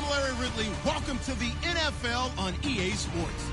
I'm Larry Ridley. Welcome to the NFL on EA Sports.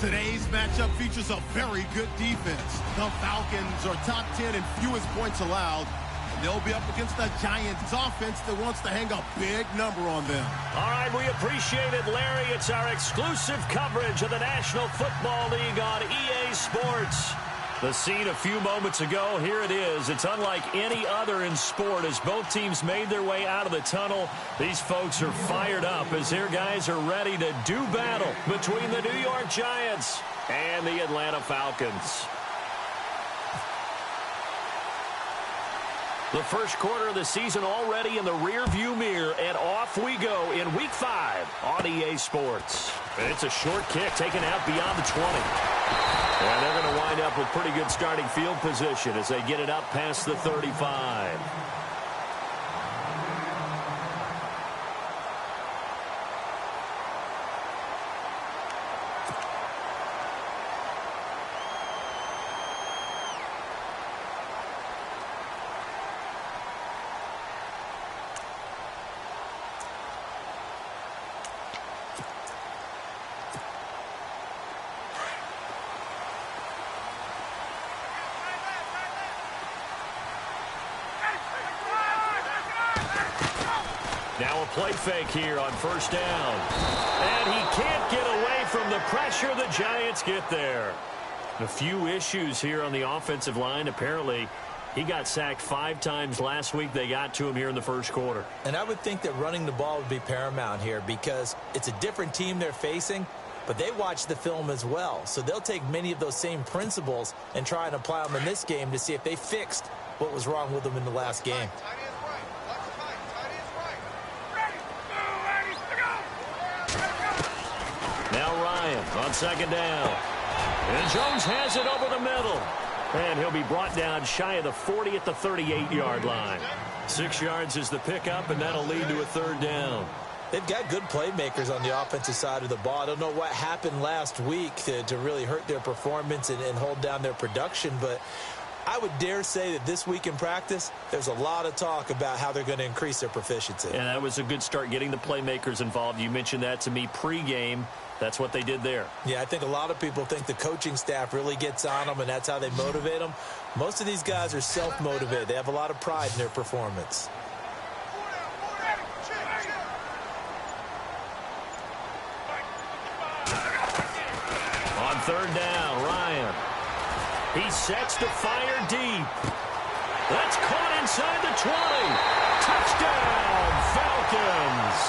Today's matchup features a very good defense. The Falcons are top 10 in fewest points allowed. And they'll be up against the Giants offense that wants to hang a big number on them. All right, we appreciate it, Larry. It's our exclusive coverage of the National Football League on EA Sports. The scene a few moments ago, here it is. It's unlike any other in sport as both teams made their way out of the tunnel. These folks are fired up as their guys are ready to do battle between the New York Giants and the Atlanta Falcons. The first quarter of the season already in the rearview mirror, and off we go in Week 5 on EA Sports. And it's a short kick taken out beyond the 20. And they're going to wind up with pretty good starting field position as they get it up past the 35. Now a play fake here on first down. And he can't get away from the pressure. The Giants get there. A few issues here on the offensive line. Apparently, he got sacked 5 times last week. They got to him here in the first quarter. And I would think that running the ball would be paramount here because it's a different team they're facing, but they watch the film as well. So they'll take many of those same principles and try and apply them in this game to see if they fixed what was wrong with them in the last game. Now Ryan on second down. And Jones has it over the middle. And he'll be brought down shy of the 40 at the 38-yard line. 6 yards is the pickup, and that'll lead to a third down. They've got good playmakers on the offensive side of the ball. I don't know what happened last week to really hurt their performance and hold down their production, but I would dare say that this week in practice, there's a lot of talk about how they're going to increase their proficiency. And that was a good start getting the playmakers involved. You mentioned that to me pregame. That's what they did there. Yeah, I think a lot of people think the coaching staff really gets on them, and that's how they motivate them. Most of these guys are self-motivated. They have a lot of pride in their performance. On third down, Ryan. He sets to fire deep. That's caught inside the 20. Touchdown, Falcons.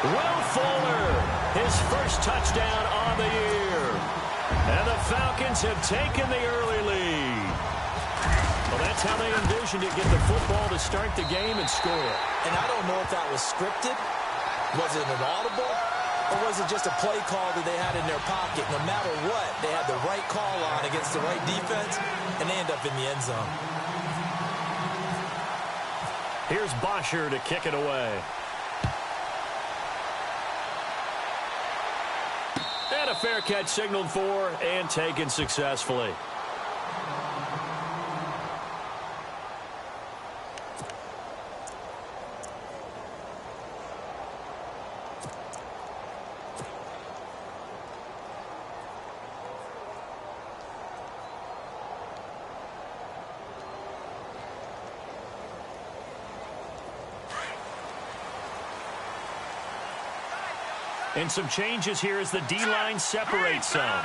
Will Fuller, his first touchdown on the year. And the Falcons have taken the early lead. Well, that's how they envisioned it, get the football to start the game and score. And I don't know if that was scripted. Was it an audible? Or was it just a play call that they had in their pocket? No matter what, they had the right call on against the right defense, and they end up in the end zone. Here's Bosher to kick it away. And a fair catch signaled for and taken successfully. And some changes here as the D-line separates some.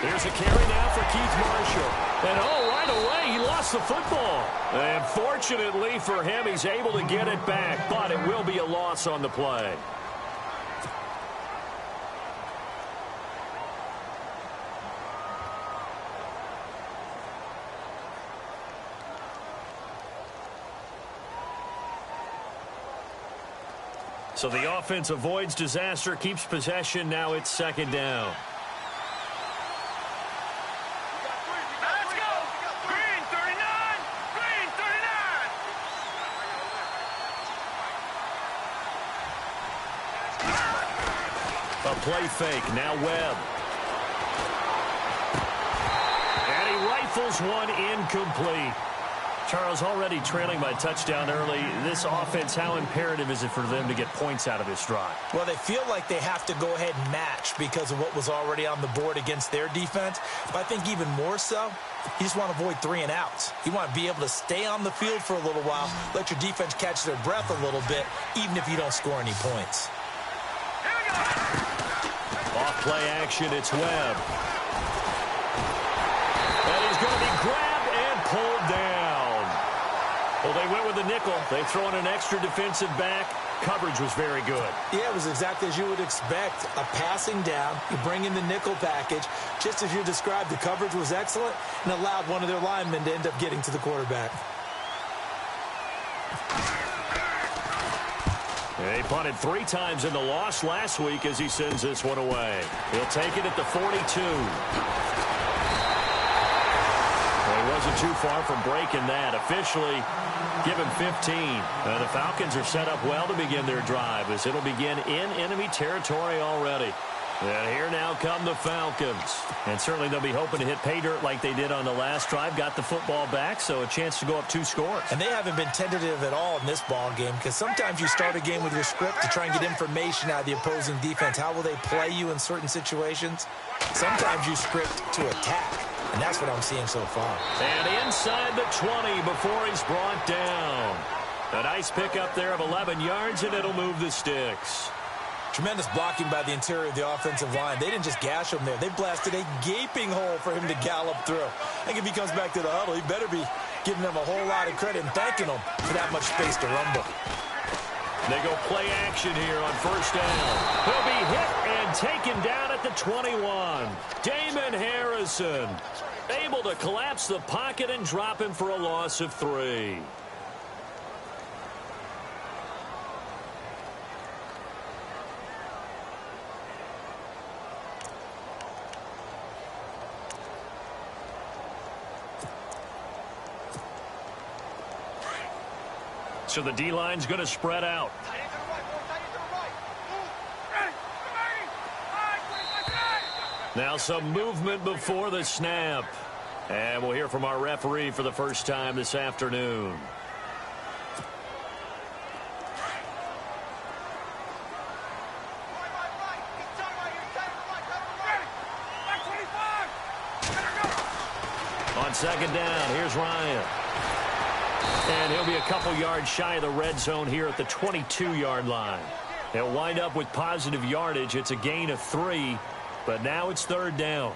Here's a carry now for Keith Marshall. And right away, he lost the football. And fortunately for him, he's able to get it back, but it will be a loss on the play. So the offense avoids disaster, keeps possession. Now it's second down. Let's go. Green 39. Green 39. A play fake. Now Webb. And he rifles one incomplete. Charles, already trailing by touchdown early. This offense, how imperative is it for them to get points out of this drive? Well, they feel like they have to go ahead and match because of what was already on the board against their defense. But I think even more so, you just want to avoid 3 and outs. You want to be able to stay on the field for a little while, let your defense catch their breath a little bit, even if you don't score any points. Off play action, it's Webb. And he's going to be grabbed and pulled down. Well, they went with the nickel. They throw in an extra defensive back. Coverage was very good. Yeah, it was exactly as you would expect. A passing down, you bring in the nickel package. Just as you described, the coverage was excellent and allowed one of their linemen to end up getting to the quarterback. They punted 3 times in the loss last week as he sends this one away. He'll take it at the 42. Well, he wasn't too far from breaking that. Officially, give him 15. The Falcons are set up well to begin their drive as it'll begin in enemy territory already. And here now come the Falcons. And certainly they'll be hoping to hit pay dirt like they did on the last drive. Got the football back, so a chance to go up 2 scores. And they haven't been tentative at all in this ball game because sometimes you start a game with your script to try and get information out of the opposing defense. How will they play you in certain situations? Sometimes you script to attack, and that's what I'm seeing so far. And inside the 20 before he's brought down. A nice pickup there of 11 yards, and it'll move the sticks. Tremendous blocking by the interior of the offensive line. They didn't just gash him there. They blasted a gaping hole for him to gallop through. I think if he comes back to the huddle, he better be giving them a whole lot of credit and thanking them for that much space to rumble. They go play action here on first down. He'll be hit and taken down at the 21. Damon Harrison able to collapse the pocket and drop him for a loss of 3. So the D-line's going to spread out. Now some movement before the snap. And we'll hear from our referee for the first time this afternoon. On second down, here's Ryan. And he'll be a couple yards shy of the red zone here at the 22-yard line. He'll wind up with positive yardage. It's a gain of 3, but now it's third down.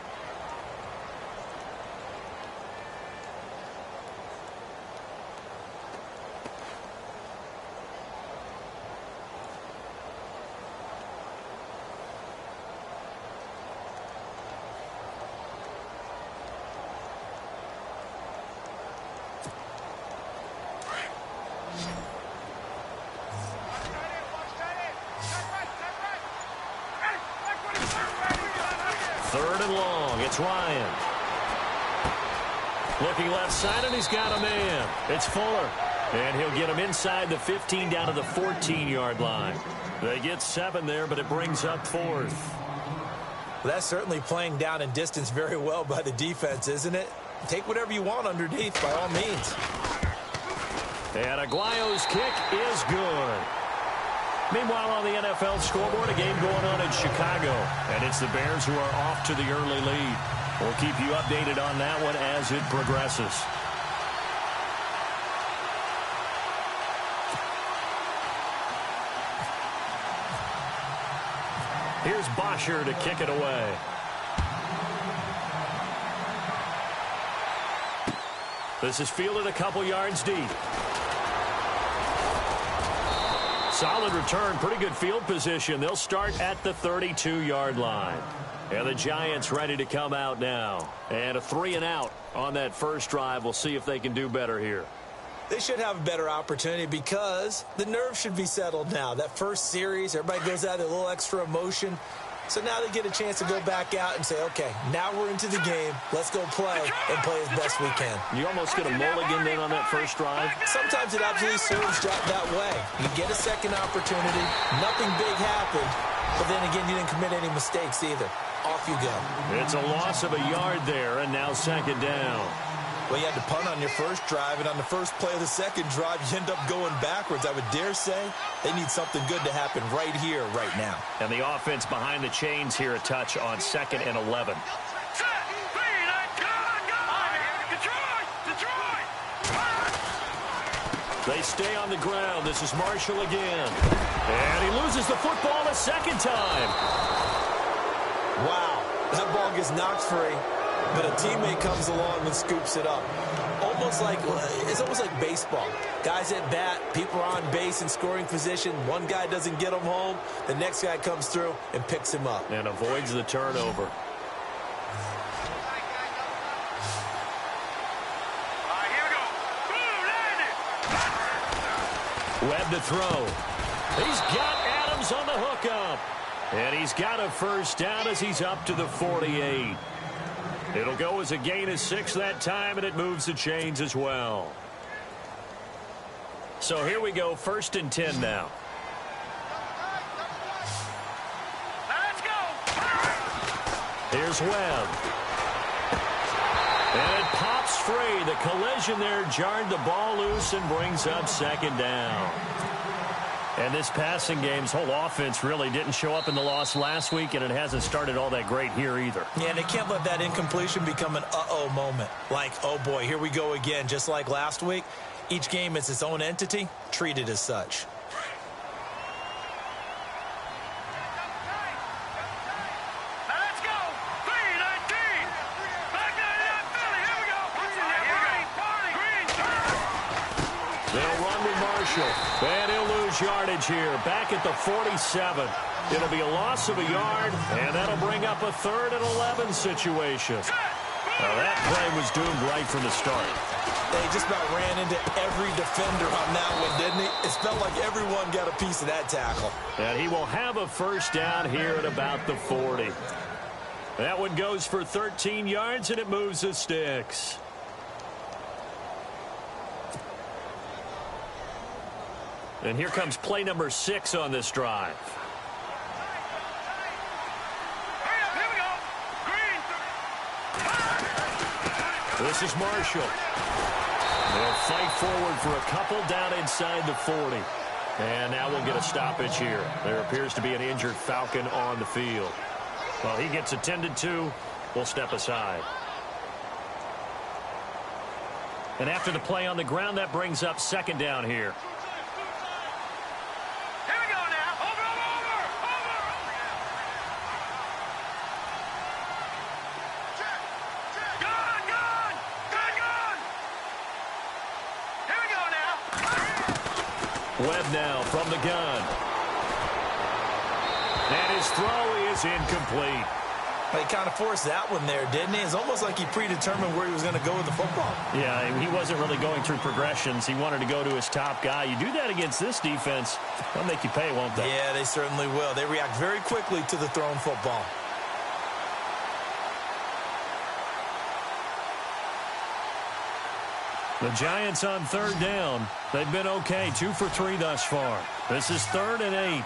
Third and long. It's Ryan. Looking left side, and he's got a man. It's Fuller. And he'll get him inside the 15 down to the 14-yard line. They get 7 there, but it brings up 4th. Well, that's certainly playing down and distance very well by the defense, isn't it? Take whatever you want underneath, by all means. And Aguayo's kick is good. Meanwhile, on the NFL scoreboard, a game going on in Chicago. And it's the Bears who are off to the early lead. We'll keep you updated on that one as it progresses. Here's Bosher to kick it away. This is fielded a couple yards deep. Solid return, pretty good field position. They'll start at the 32-yard line. And the Giants ready to come out now. And a 3 and out on that first drive. We'll see if they can do better here. They should have a better opportunity because the nerves should be settled now. That first series, everybody goes out with a little extra emotion. So now they get a chance to go back out and say, okay, now we're into the game. Let's go play and play as best we can. You almost get a mulligan then on that first drive. Sometimes it absolutely serves that way. You get a second opportunity. Nothing big happened. But then again, you didn't commit any mistakes either. Off you go. It's a loss of a yard there, and now second down. Well, you had to punt on your first drive, and on the first play of the second drive, you end up going backwards. I would dare say they need something good to happen right here, right now. And the offense behind the chains here a touch on 2nd and 11. They stay on the ground. This is Marshall again. And he loses the football a second time. Wow, that ball gets knocked free, but a teammate comes along and scoops it up. It's almost like baseball. Guys at bat, people are on base in scoring position. One guy doesn't get him home. The next guy comes through and picks him up. And avoids the turnover. Webb to throw. He's got Adams on the hookup. And he's got a first down as he's up to the 48. It'll go as a gain of 6 that time, and it moves the chains as well. So here we go, 1st and 10 now. Let's go. Here's Webb. And it pops free. The collision there jarred the ball loose and brings up 2nd down. And this passing game's whole offense really didn't show up in the loss last week, and it hasn't started all that great here either. Yeah, they can't let that incompletion become an uh-oh moment. Like, oh boy, here we go again. Just like last week, each game is its own entity, treated as such. Let's go. 3-19. Back 99 Philly. Here we go. They'll run with Marshall. And he'll lose yardage here. Back at the 47. It'll be a loss of a yard, and that'll bring up a 3rd and 11 situation. Now that play was doomed right from the start. They just about ran into every defender on that one, didn't he? It felt like everyone got a piece of that tackle. And he will have a first down here at about the 40. That one goes for 13 yards, and it moves the sticks. And here comes play number 6 on this drive. Here we go. Green. This is Marshall. They'll fight forward for a couple down inside the 40. And now we'll get a stoppage here. There appears to be an injured Falcon on the field. Well, he gets attended to. We'll step aside. And after the play on the ground, that brings up 2nd down here. Here we go now. Over. Gone. Here we go now. Webb now from the gun. And his throw is incomplete. He kind of forced that one there, didn't he? It's almost like he predetermined where he was going to go with the football. Yeah, he wasn't really going through progressions. He wanted to go to his top guy. You do that against this defense, they'll make you pay, won't they? Yeah, they certainly will. They react very quickly to the thrown football. The Giants on 3rd down. They've been okay, 2 for 3 thus far. This is 3rd and 8.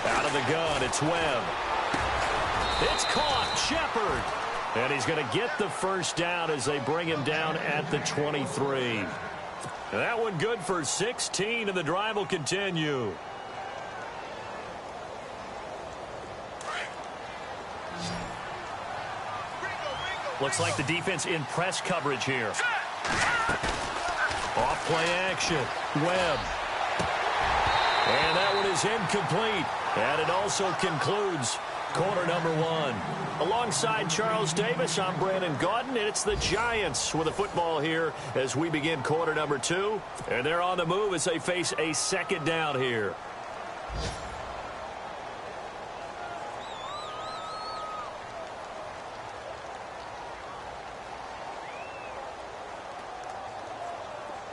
Out of the gun, it's Webb. It's caught, Shepard. And he's going to get the first down as they bring him down at the 23. That one good for 16, and the drive will continue. Looks like the defense in press coverage here. Off play action. Webb. And that one is incomplete. And it also concludes quarter number 1. Alongside Charles Davis, I'm Brandon Gaudin, and it's the Giants with the football here as we begin quarter number 2. And they're on the move as they face a 2nd down here.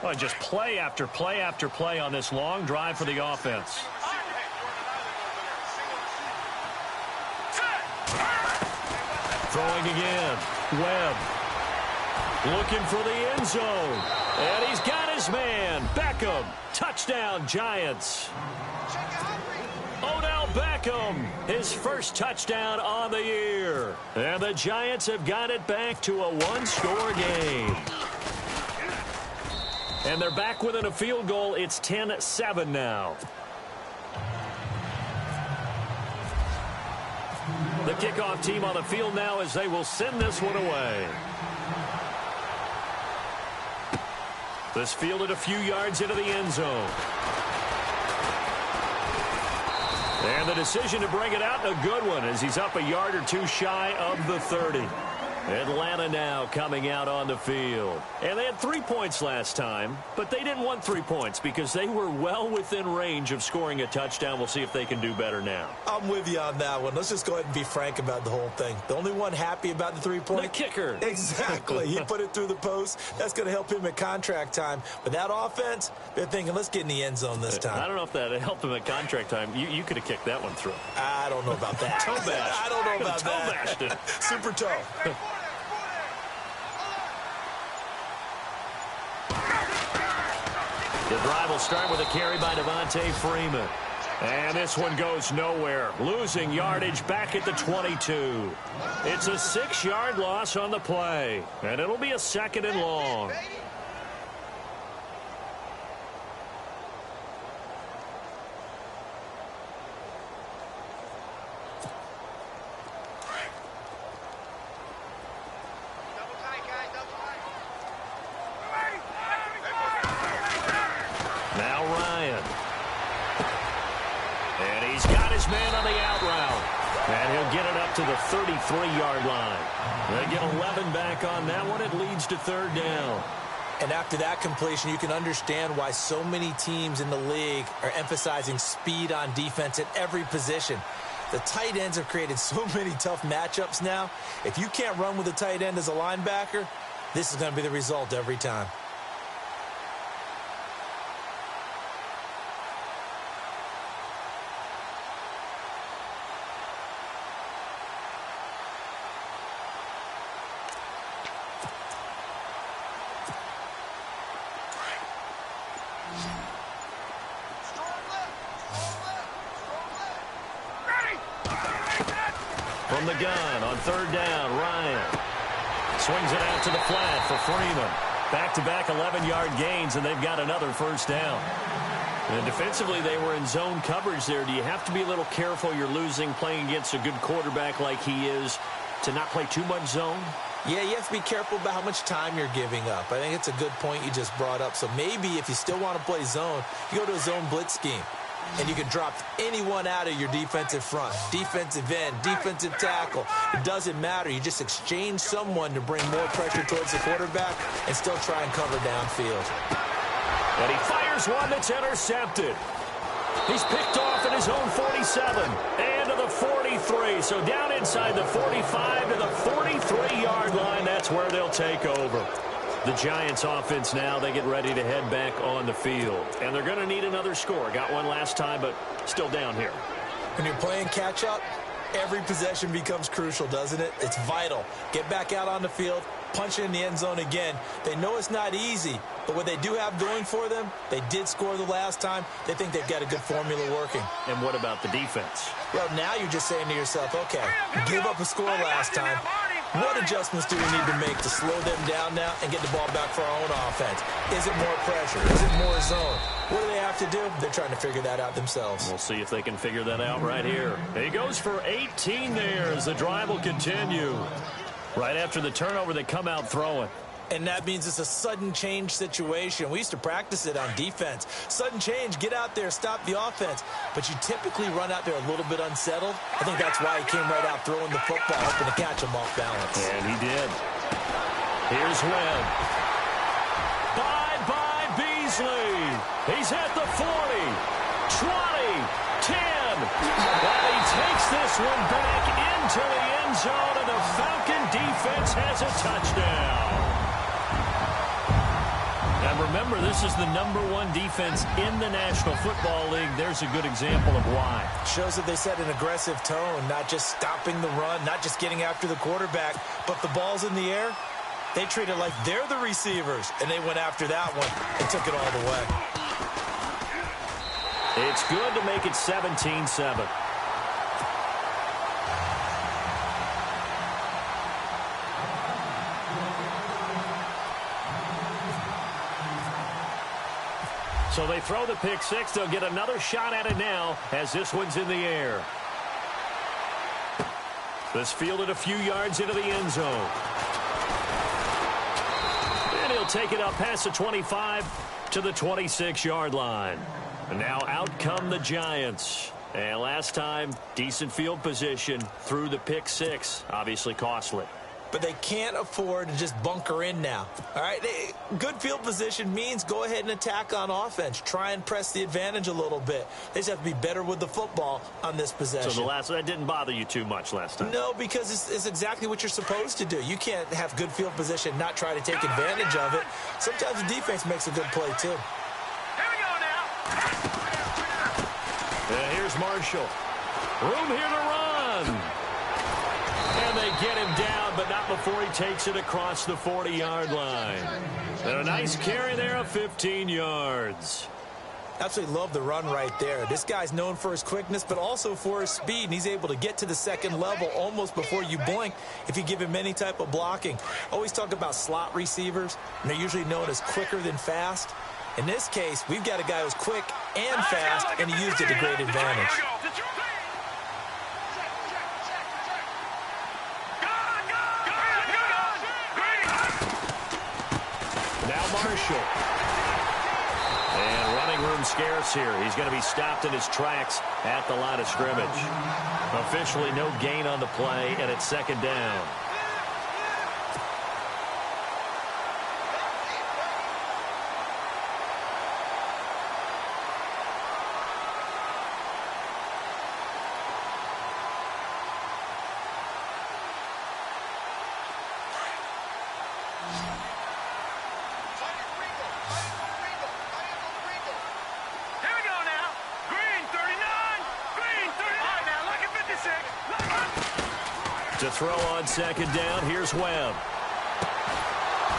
Well, just play after play after play on this long drive for the offense. Throwing again. Webb. Looking for the end zone. And he's got his man. Beckham. Touchdown, Giants. Odell Beckham, his first touchdown on the year. And the Giants have got it back to a one-score game. And they're back within a field goal. It's 10-7 now. The kickoff team on the field now as they will send this one away. This fielded a few yards into the end zone. And the decision to bring it out, a good one, as he's up a yard or two shy of the 30. Atlanta now coming out on the field. And they had 3 points last time, but they didn't want 3 points because they were well within range of scoring a touchdown. We'll see if they can do better now. I'm with you on that one. Let's just go ahead and be frank about the whole thing. The only one happy about the 3-point? The kicker. Exactly. He put it through the post. That's going to help him at contract time. But that offense, they're thinking, let's get in the end zone this time. I don't know if that helped him at contract time. You could have kicked that one through. I don't know about that. Toe bashed. I don't know about toe that. bashed it. Super toe. The drive will start with a carry by Devontae Freeman. And this one goes nowhere. Losing yardage back at the 22. It's a 6-yard loss on the play. And it'll be a 2nd and long. Now Ryan. And he's got his man on the out route. And he'll get it up to the 33-yard line. They get 11 back on that one. It leads to 3rd down. And after that completion, you can understand why so many teams in the league are emphasizing speed on defense at every position. The tight ends have created so many tough matchups now. If you can't run with a tight end as a linebacker, this is going to be the result every time. From the gun on 3rd down, Ryan swings it out to the flat for Freeman. Back-to-back 11-yard gains, and they've got another 1st down. And defensively, they were in zone coverage there. Do you have to be a little careful? You're losing playing against a good quarterback like he is to not play too much zone? Yeah, you have to be careful about how much time you're giving up. I think it's a good point you just brought up. So maybe if you still want to play zone, you go to a zone blitz scheme. And you can drop anyone out of your defensive front. Defensive end, defensive tackle. It doesn't matter. You just exchange someone to bring more pressure towards the quarterback and still try and cover downfield. And he fires one that's intercepted. He's picked off at his own 47 and to the 43. So down inside the 45 to the 43-yard line. That's where they'll take over. The Giants offense now, they get ready to head back on the field. And they're going to need another score. Got one last time, but still down here. When you're playing catch-up, every possession becomes crucial, doesn't it? It's vital. Get back out on the field, punch it in the end zone again. They know it's not easy, but what they do have going for them, they did score the last time. They think they've got a good formula working. And what about the defense? Well, now you're just saying to yourself, okay, give up a score last time. What adjustments do we need to make to slow them down now and get the ball back for our own offense? Is it more pressure? Is it more zone? What do they have to do? They're trying to figure that out themselves. We'll see if they can figure that out right here. He goes for 18 there as the drive will continue. Right after the turnover, they come out throwing. And that means it's a sudden change situation. We used to practice it on defense. Sudden change, get out there, stop the offense. But you typically run out there a little bit unsettled. I think that's why he came right out throwing the football, hoping to catch him off balance. And he did. Here's Webb. Bye-bye Beasley. He's at the 40, 20, 10. And he takes this one back into the end zone, and the Falcon defense has a touchdown. And remember, this is the #1 defense in the National Football League. There's a good example of why. Shows that they set an aggressive tone, not just stopping the run, not just getting after the quarterback, but the ball's in the air. They treat it like they're the receivers, and they went after that one and took it all the way. It's good to make it 17-7. So they throw the pick six. They'll get another shot at it now as this one's in the air. This fielded a few yards into the end zone. And he'll take it up past the 25 to the 26-yard line. And now out come the Giants. And last time, decent field position through the pick six. Obviously costly. But they can't afford to just bunker in now. All right, good field position means go ahead and attack on offense. Try and press the advantage a little bit. They just have to be better with the football on this possession. So that didn't bother you too much last time? No, because it's exactly what you're supposed to do. You can't have good field position, not try to take advantage of it. Sometimes the defense makes a good play, too. Here we go now. Here's Marshall. Room here to run. And they get him down, but not before he takes it across the 40-yard line. And a nice carry there of 15 yards. Absolutely love the run right there. This guy's known for his quickness, but also for his speed, and he's able to get to the second level almost before you blink if you give him any type of blocking. Always talk about slot receivers, and they're usually known as quicker than fast. In this case, we've got a guy who's quick and fast, and he used it to great advantage. Marshall. And running room scarce here. He's going to be stopped in his tracks at the line of scrimmage. Officially no gain on the play, and it's second down. To throw on second down, here's Webb.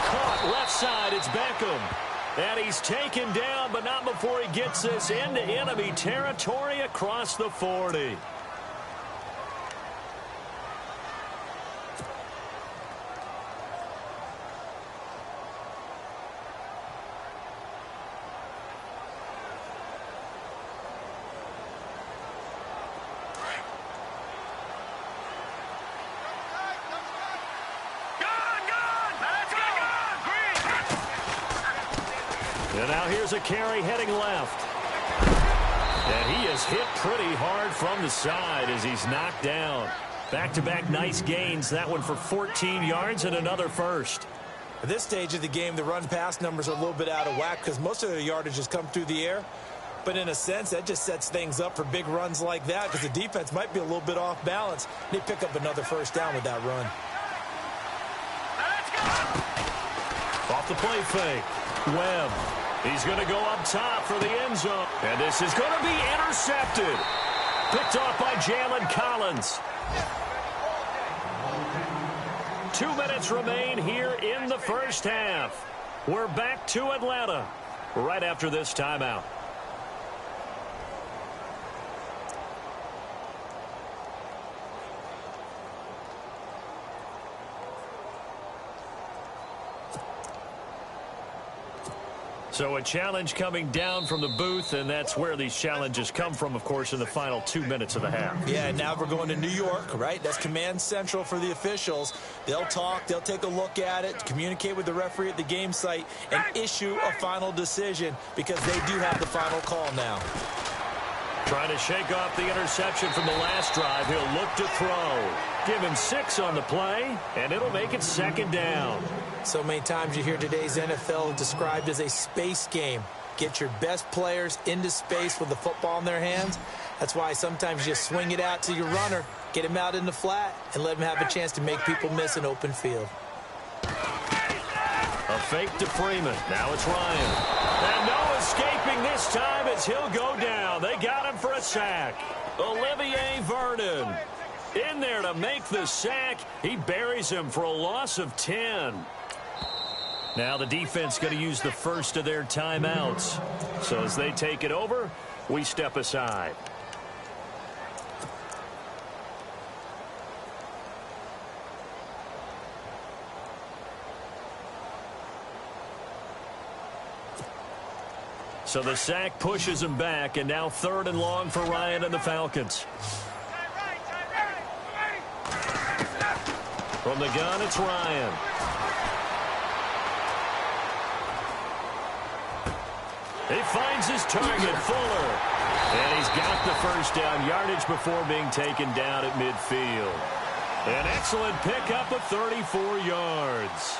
Caught left side, it's Beckham. And he's taken down, but not before he gets this into enemy territory across the 40. And now here's a carry heading left. And he is hit pretty hard from the side as he's knocked down. Back-to-back nice gains. That one for 14 yards and another first. At this stage of the game, the run-pass numbers are a little bit out of whack because most of their yardage has come through the air. But in a sense, that just sets things up for big runs like that because the defense might be a little bit off balance. They pick up another first down with that run. Off the play fake. Webb. He's going to go up top for the end zone. And this is going to be intercepted. Picked off by Jalen Collins. 2 minutes remain here in the first half. We're back to Atlanta right after this timeout. So a challenge coming down from the booth, and that's where these challenges come from, of course, in the final 2 minutes of the half. Yeah, now we're going to New York, right? That's command central for the officials. They'll talk, they'll take a look at it, communicate with the referee at the game site, and issue a final decision because they do have the final call now. Trying to shake off the interception from the last drive. He'll look to throw. Give him 6 on the play, and it'll make it second down. So many times you hear today's NFL described as a space game. Get your best players into space with the football in their hands. That's why sometimes you swing it out to your runner, get him out in the flat, and let him have a chance to make people miss an open field. A fake to Freeman. Now it's Ryan. And no escaping this time as he'll go down. They got him for a sack. Olivier Vernon in there to make the sack. He buries him for a loss of 10. Now the defense going to use the first of their timeouts. So as they take it over, we step aside. So the sack pushes him back, and now 3rd and long for Ryan and the Falcons. From the gun, it's Ryan. He finds his target, Fuller. And he's got the first down, yardage before being taken down at midfield. An excellent pickup of 34 yards.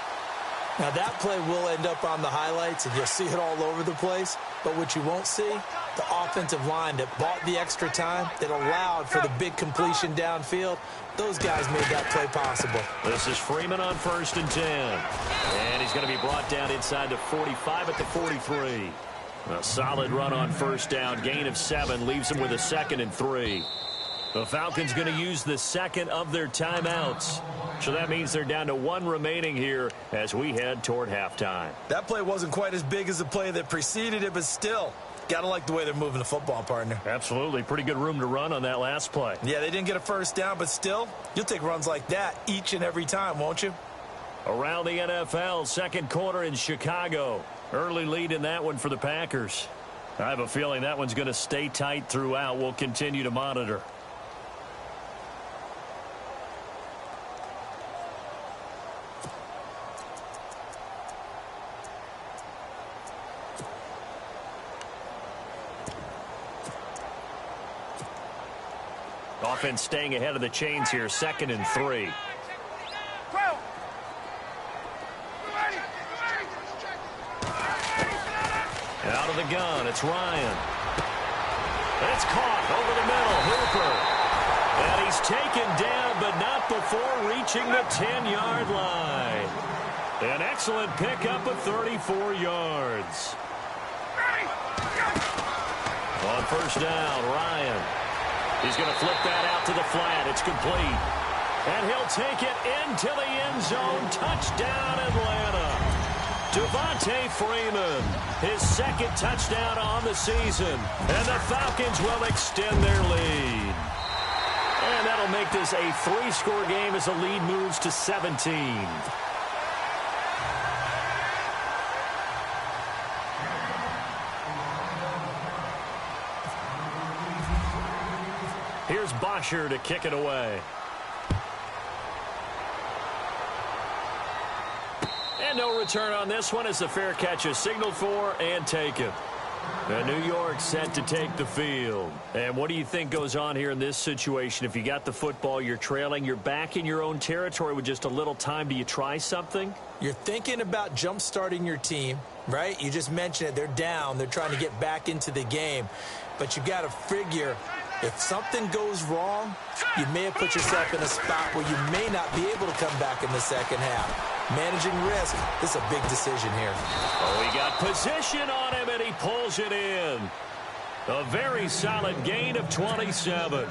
Now that play will end up on the highlights, and you'll see it all over the place. But what you won't see, the offensive line that bought the extra time, that allowed for the big completion downfield, those guys made that play possible. This is Freeman on 1st and 10. And he's going to be brought down inside the 45 at the 43. A solid run on 1st down, gain of 7, leaves him with a 2nd and 3. The Falcons going to use the 2nd of their timeouts. So that means they're down to 1 remaining here as we head toward halftime. That play wasn't quite as big as the play that preceded it, but still, gotta like the way they're moving the football, partner. Absolutely. Pretty good room to run on that last play. Yeah, they didn't get a first down, but still, you'll take runs like that each and every time, won't you? Around the NFL, 2nd quarter in Chicago. Early lead in that one for the Packers. I have a feeling that one's going to stay tight throughout. We'll continue to monitor. Offense staying ahead of the chains here, 2nd and 3. Out of the gun, it's Ryan. It's caught over the middle, Hooper. And he's taken down, but not before reaching the 10-yard line. An excellent pickup of 34 yards. On 1st down, Ryan. He's going to flip that out to the flat. It's complete. And he'll take it into the end zone. Touchdown, Atlanta. Devontae Freeman, his 2nd touchdown on the season. And the Falcons will extend their lead. And that'll make this a 3-score game as the lead moves to 17. Here's Bosher to kick it away. And no return on this one as the fair catch is signaled for and taken. And New York set to take the field. And what do you think goes on here in this situation? If you got the football, you're trailing, you're back in your own territory with just a little time. Do you try something? You're thinking about jump-starting your team, right? You just mentioned it. They're down. They're trying to get back into the game. But you got to figure, if something goes wrong, you may have put yourself in a spot where you may not be able to come back in the second half. Managing risk, this is a big decision here. Oh, he got position on him, and he pulls it in. A very solid gain of 27.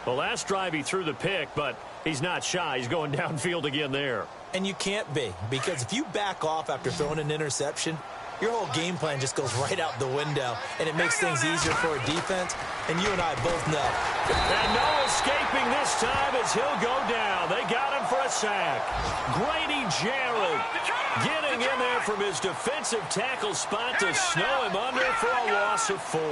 The last drive he threw the pick, but he's not shy. He's going downfield again there. And you can't be, because if you back off after throwing an interception, your whole game plan just goes right out the window, and it makes things easier for a defense, and you and I both know. And no escaping this time as he'll go down. They got him for a sack. Grady Jarrett getting in there from his defensive tackle spot to snow him under for a loss of 4.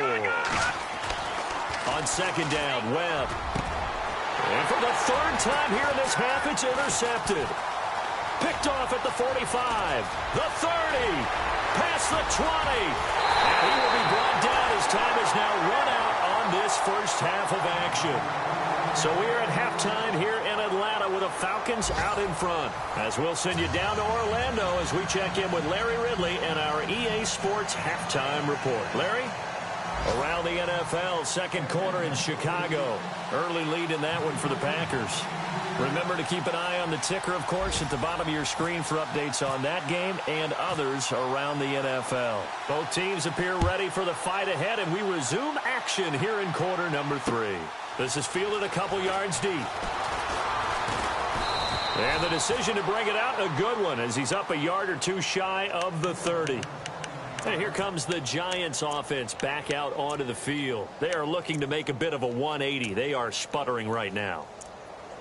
On 2nd down, Webb. And for the 3rd time here in this half, it's intercepted. Picked off at the 45, the 30, past the 20. And he will be brought down as time is now run out on this first half of action. So we are at halftime here in Atlanta with the Falcons out in front. As we'll send you down to Orlando as we check in with Larry Ridley and our EA Sports halftime report. Larry? Around the NFL, 2nd quarter in Chicago. Early lead in that one for the Packers. Remember to keep an eye on the ticker, of course, at the bottom of your screen for updates on that game and others around the NFL. Both teams appear ready for the fight ahead, and we resume action here in quarter number 3. This is fielded a couple yards deep. And the decision to bring it out, a good one, as he's up a yard or two shy of the 30. And here comes the Giants offense back out onto the field. They are looking to make a bit of a 180. They are sputtering right now.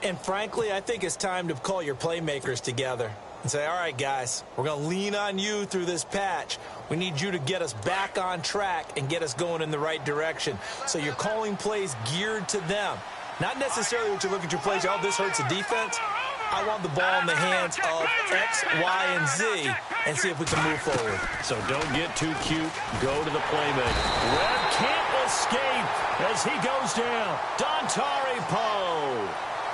And frankly, I think it's time to call your playmakers together. and say, all right, guys, we're going to lean on you through this patch. We need you to get us back on track and get us going in the right direction. So you're calling plays geared to them. Not necessarily what you look at your plays, oh, this hurts the defense. I want the ball in the hands of X, Y, and Z and see if we can move forward. So don't get too cute. Go to the playmaker. Webb can't escape as he goes down. Dontari Poe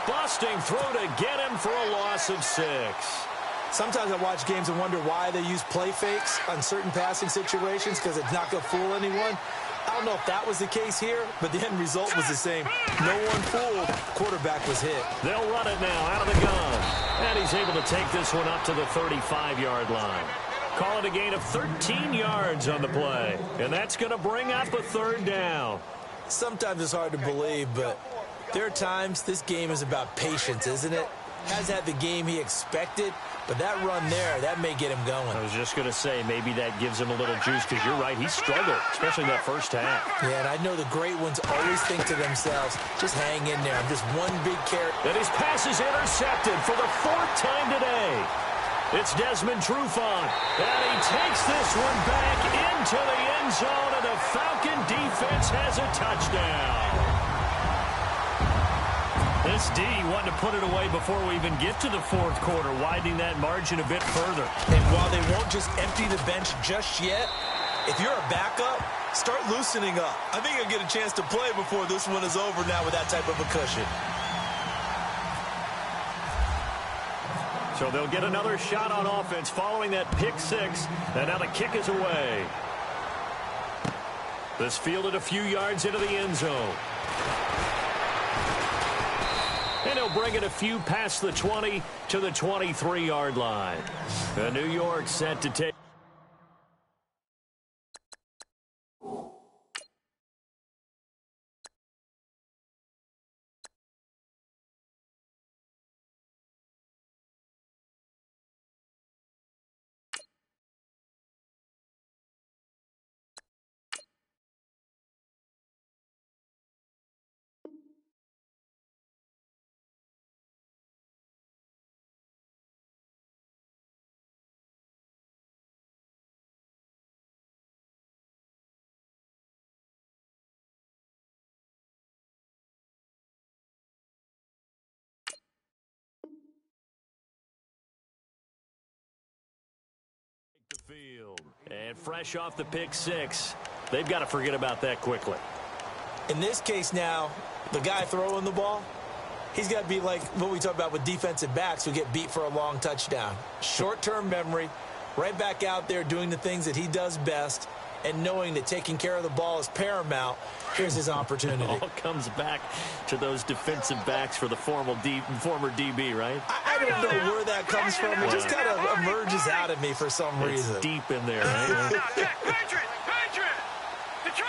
busting through to get him for a loss of 6. Sometimes I watch games and wonder why they use play fakes on certain passing situations because it's not going to fool anyone. I don't know if that was the case here, but the end result was the same. No one fooled. Quarterback was hit. They'll run it now out of the gun. And he's able to take this one up to the 35-yard line. Call it a gain of 13 yards on the play. And that's going to bring up a 3rd down. Sometimes it's hard to believe, but there are times this game is about patience, isn't it? Has had the game he expected, but that run there, that may get him going. I was just going to say, maybe that gives him a little juice, because you're right, he struggled, especially in that first half. Yeah, and I know the great ones always think to themselves, just hang in there. I'm just one big carrot. And his pass is intercepted for the 4th time today. It's Desmond Trufant, and he takes this one back into the end zone, and the Falcon defense has a touchdown. This D wanted to put it away before we even get to the 4th quarter, widening that margin a bit further. And while they won't just empty the bench just yet, if you're a backup, start loosening up. I think you'll get a chance to play before this one is over now with that type of a cushion. So they'll get another shot on offense following that pick 6, and now the kick is away. This fielded a few yards into the end zone. And he'll bring it a few past the 20 to the 23-yard line. And New York set to take. The field. And fresh off the pick 6, they've got to forget about that quickly. In this case now, the guy throwing the ball, he's got to be like what we talk about with defensive backs who get beat for a long touchdown. Short-term memory, right back out there doing the things that he does best, and knowing that taking care of the ball is paramount. Here's his opportunity. It all comes back to those defensive backs for the former DB, right? I don't know where that comes from. It just kind of emerges out of me for some reason. It's deep in there, right? Patriot! Detroit!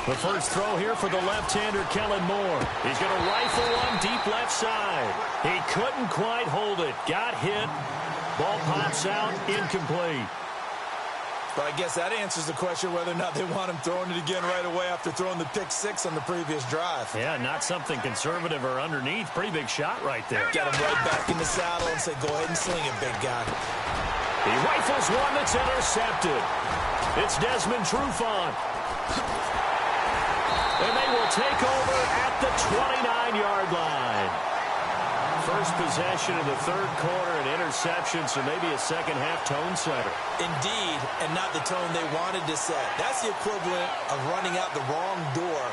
The first throw here for the left-hander, Kellen Moore. He's going to rifle one deep left side. He couldn't quite hold it. Got hit. Ball pops out, incomplete. But I guess that answers the question whether or not they want him throwing it again right away after throwing the pick 6 on the previous drive. Yeah, not something conservative or underneath. Pretty big shot right there. Got him right back in the saddle and say, go ahead and sling it, big guy. He rifles one that's intercepted. It's Desmond Trufant. And they will take over at the 29-yard line. First possession in the 3rd quarter, an interception, so maybe a second-half tone setter. Indeed, and not the tone they wanted to set. That's the equivalent of running out the wrong door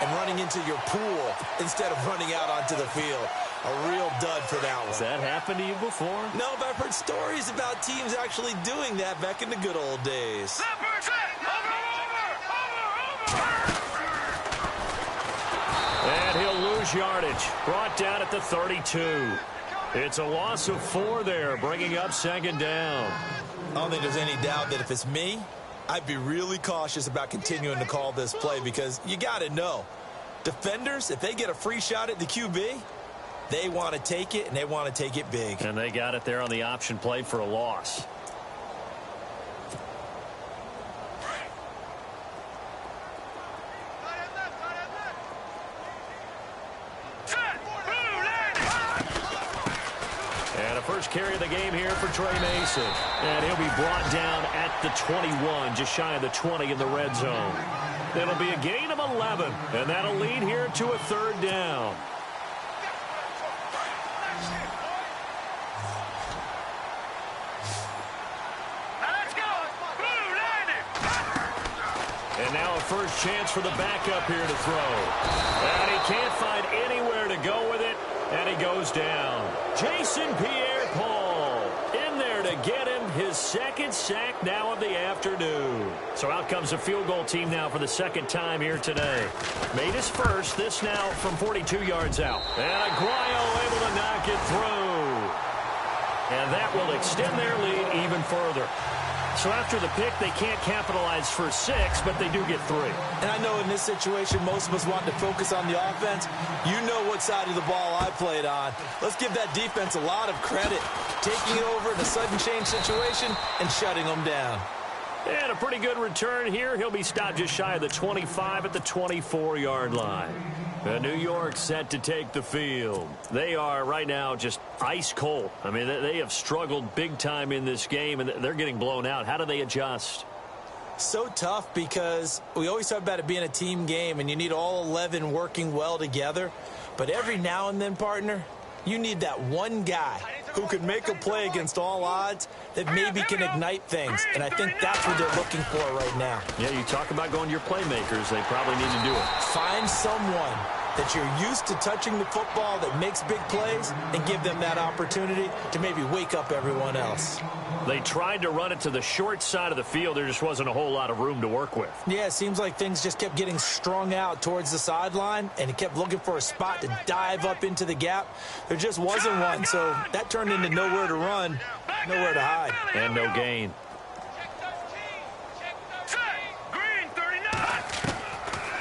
and running into your pool instead of running out onto the field. A real dud for that one. Has that happened to you before? No, but I've heard stories about teams actually doing that back in the good old days. And he'll lose yardage. Brought down at the 32. It's a loss of 4 there, bringing up 2nd down. I don't think there's any doubt that if it's me, I'd be really cautious about continuing to call this play because you got to know, defenders, if they get a free shot at the QB, they want to take it, and they want to take it big. And they got it there on the option play for a loss. first carry of the game here for Trey Mason. And he'll be brought down at the 21, just shy of the 20 in the red zone. It'll be a gain of 11, and that'll lead here to a third down. And now a first chance for the backup here to throw. And he can't find anywhere to go with it, and he goes down. Jason Pierre-Paul in there to get him his second sack now of the afternoon. So out comes a field goal team now for the second time here today. Made his first, this now from 42 yards out. And Aguayo able to knock it through. And that will extend their lead even further. So after the pick, they can't capitalize for 6, but they do get 3. And I know in this situation, most of us want to focus on the offense. You know what side of the ball I played on. Let's give that defense a lot of credit. Taking it over in a sudden change situation and shutting them down. And a pretty good return here. He'll be stopped just shy of the 25 at the 24-yard line. And New York set to take the field. They are right now just ice cold. I mean, they have struggled big time in this game, and they're getting blown out. How do they adjust? So tough because we always talk about it being a team game, and you need all 11 working well together. But every now and then, partner, you need that one guy who can make a play against all odds that maybe can ignite things. And I think that's what they're looking for right now. Yeah, you talk about going to your playmakers. They probably need to do it. Find someone that you're used to touching the football that makes big plays and give them that opportunity to maybe wake up everyone else. They tried to run it to the short side of the field. There just wasn't a whole lot of room to work with. Yeah, it seems like things just kept getting strung out towards the sideline, and he kept looking for a spot to dive up into the gap. There just wasn't one, so that turned into nowhere to run, nowhere to hide. And no gain.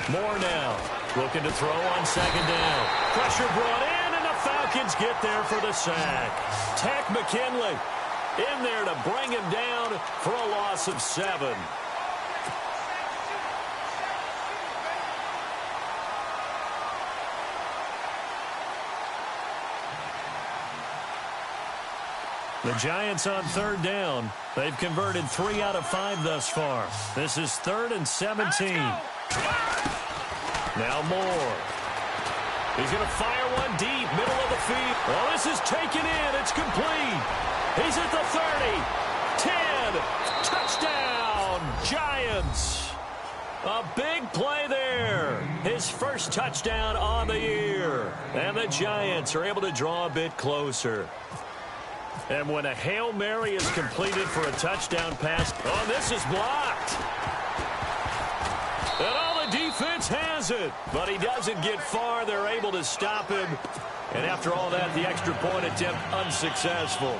More now. Looking to throw on second down. Pressure brought in, and the Falcons get there for the sack. Tack McKinley in there to bring him down for a loss of 7. The Giants on third down. They've converted 3 out of 5 thus far. This is 3rd and 17. Now Moore. He's going to fire one deep, middle of the field. Well, this is taken in. It's complete. He's at the 30. 10. Touchdown, Giants. A big play there. His first touchdown on the year. And the Giants are able to draw a bit closer. And when a Hail Mary is completed for a touchdown pass, oh, this is blocked. And all the defense has it, but he doesn't get far. They're able to stop him. And after all that, the extra point attempt unsuccessful.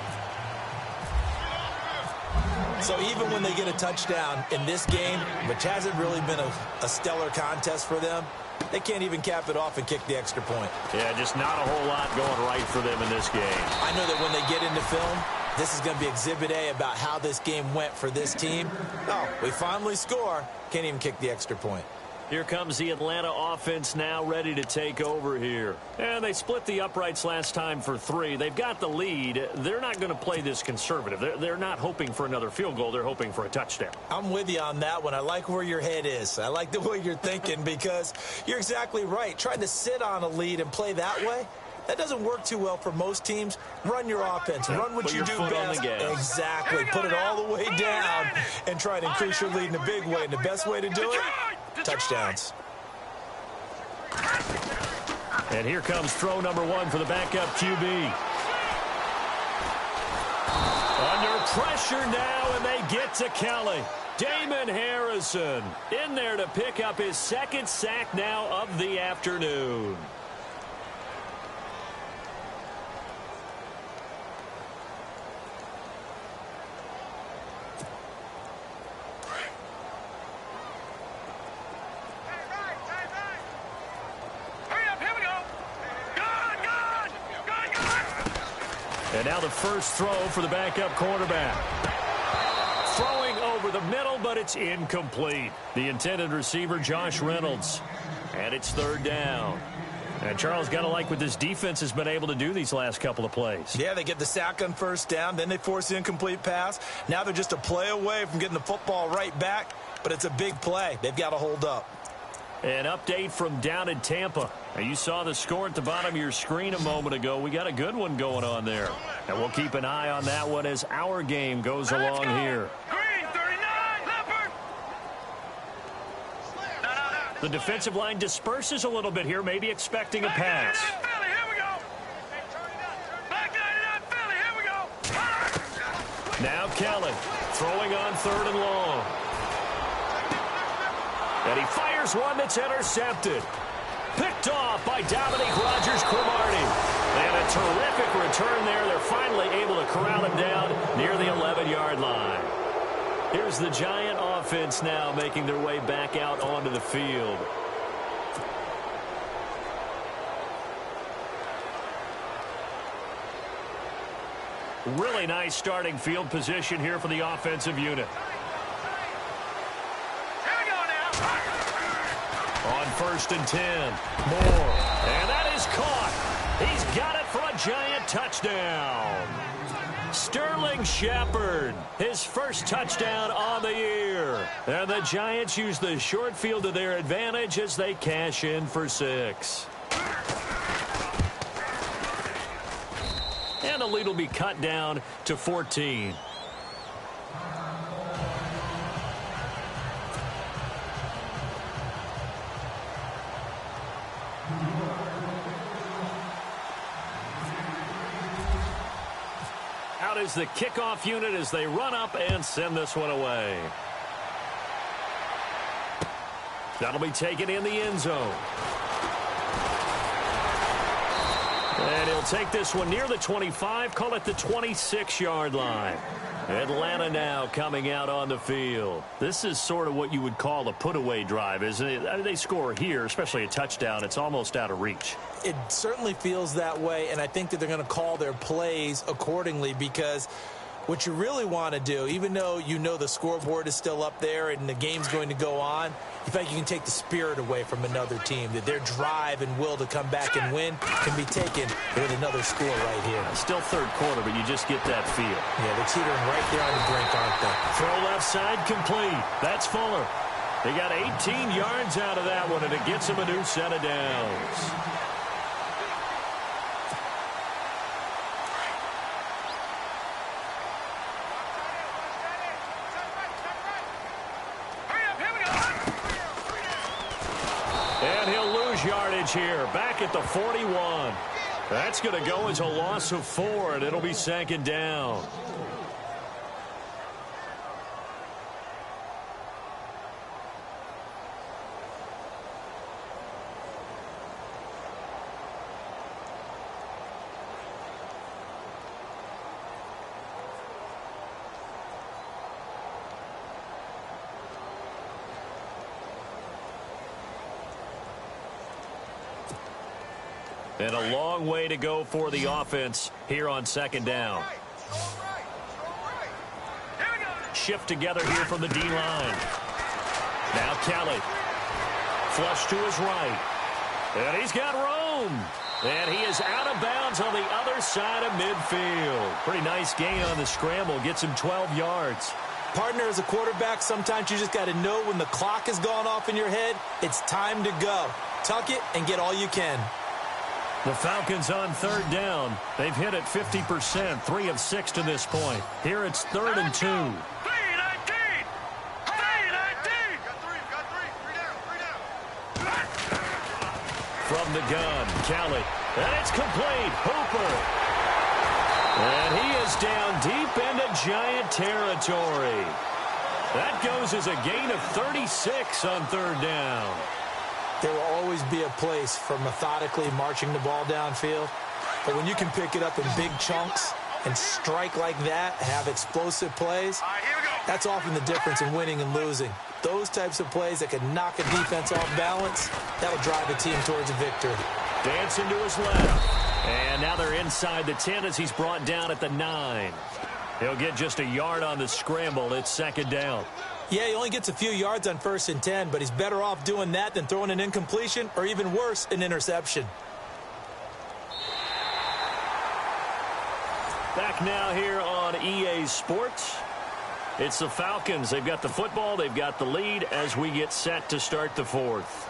So even when they get a touchdown in this game, which hasn't really been a stellar contest for them, they can't even cap it off and kick the extra point. Yeah, just not a whole lot going right for them in this game. I know that when they get into film, this is going to be Exhibit A about how this game went for this team. Oh, we finally score. Can't even kick the extra point. Here comes the Atlanta offense now ready to take over here. And they split the uprights last time for 3. They've got the lead. They're not going to play this conservative. They're not hoping for another field goal. They're hoping for a touchdown. I'm with you on that one. I like where your head is. I like the way you're thinking because you're exactly right. Trying to sit on a lead and play that way, that doesn't work too well for most teams. Run your offense. Run what you do best. Exactly. Put it all the way down and try to increase your lead in a big way. And the best way to do it, touchdowns. And here comes throw number 1 for the backup QB. Under pressure now, and they get to Kelly. Damon Harrison in there to pick up his second sack now of the afternoon. And now the first throw for the backup quarterback. Throwing over the middle, but it's incomplete. The intended receiver, Josh Reynolds. And it's 3rd down. And Charles, got to like what this defense has been able to do these last couple of plays. Yeah, they get the sack on first down, then they force the incomplete pass. Now they're just a play away from getting the football right back, but it's a big play. They've got to hold up. An update from down in Tampa. Now, you saw the score at the bottom of your screen a moment ago. We got a good one going on there. And we'll keep an eye on that one as our game goes along here. Green, 39, Leopard. The defensive line disperses a little bit here, maybe expecting a pass. Philly, here we go. Back 99, Philly, here we go. Now Kelly throwing on 3rd and long. And he fires one that's intercepted. Picked off by Dominique Rodgers-Cromartie. And a terrific return there. They're finally able to corral him down near the 11-yard line. Here's the Giant offense now making their way back out onto the field. Really nice starting field position here for the offensive unit. On 1st and 10. Moore. And that is caught. He's got it for a Giant touchdown. Sterling Shepard, his first touchdown on the year. And the Giants use the short field to their advantage as they cash in for 6. And the lead will be cut down to 14. Out is the kickoff unit as they run up and send this one away. That'll be taken in the end zone. And he'll take this one near the 25, call it the 26-yard line. Atlanta now coming out on the field. This is sort of what you would call a put-away drive, isn't it? I mean, they score here, especially a touchdown. It's almost out of reach. It certainly feels that way, and I think that they're going to call their plays accordingly because what you really want to do, even though you know the scoreboard is still up there and the game's going to go on, you think you can take the spirit away from another team, that their drive and will to come back and win can be taken with another score right here. Still 3rd quarter, but you just get that feel. Yeah, they're teetering right there on the brink, aren't they? Throw left side complete. That's Fuller. They got 18 yards out of that one, and it gets them a new set of downs. And he'll lose yardage here, back at the 41. That's going to go as a loss of 4, and it'll be 2nd down. And a long way to go for the offense here on 2nd down. Shift together here from the D-line. Now Kelly. Flush to his right. And he's got room. And he is out of bounds on the other side of midfield. Pretty nice gain on the scramble. Gets him 12 yards. Partner, as a quarterback, sometimes you just got to know when the clock has gone off in your head, it's time to go. Tuck it and get all you can. The Falcons on 3rd down. They've hit it 50%, 3 of 6 to this point. Here it's 3rd and 2. From the gun, Kelly. And it's complete. Hooper. And he is down deep into Giant territory. That goes as a gain of 36 on 3rd down. There will always be a place for methodically marching the ball downfield. But when you can pick it up in big chunks and strike like that, have explosive plays, that's often the difference in winning and losing. Those types of plays that can knock a defense off balance, that'll drive a team towards a victory. Dancing to his left. And now they're inside the 10 as he's brought down at the 9. He'll get just a yard on the scramble. It's 2nd down. Yeah, he only gets a few yards on 1st and 10, but he's better off doing that than throwing an incompletion or even worse, an interception. back now here on EA Sports. It's the Falcons. They've got the football. They've got the lead as we get set to start the fourth.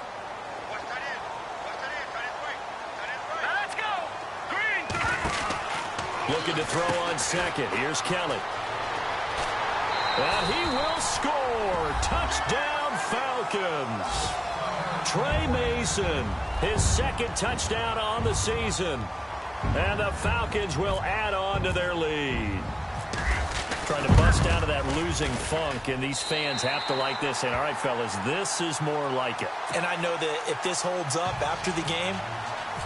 Let's go. Green. Looking to throw on second. Here's Kelly. And he will score. Touchdown, Falcons. Trey Mason, his second touchdown on the season. And the Falcons will add on to their lead. Trying to bust out of that losing funk, and these fans have to like this. And, all right, fellas, this is more like it. And I know that if this holds up after the game,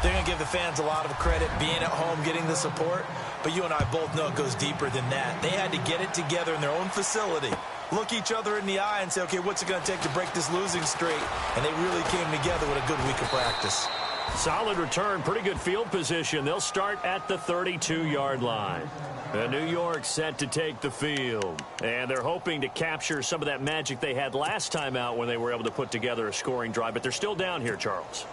they're going to give the fans a lot of credit being at home, getting the support. But you and I both know it goes deeper than that. They had to get it together in their own facility, look each other in the eye and say, okay, what's it going to take to break this losing streak? And they really came together with a good week of practice. Solid return, pretty good field position. They'll start at the 32-yard line. And New York set to take the field. And they're hoping to capture some of that magic they had last time out when they were able to put together a scoring drive. But they're still down here, Charles.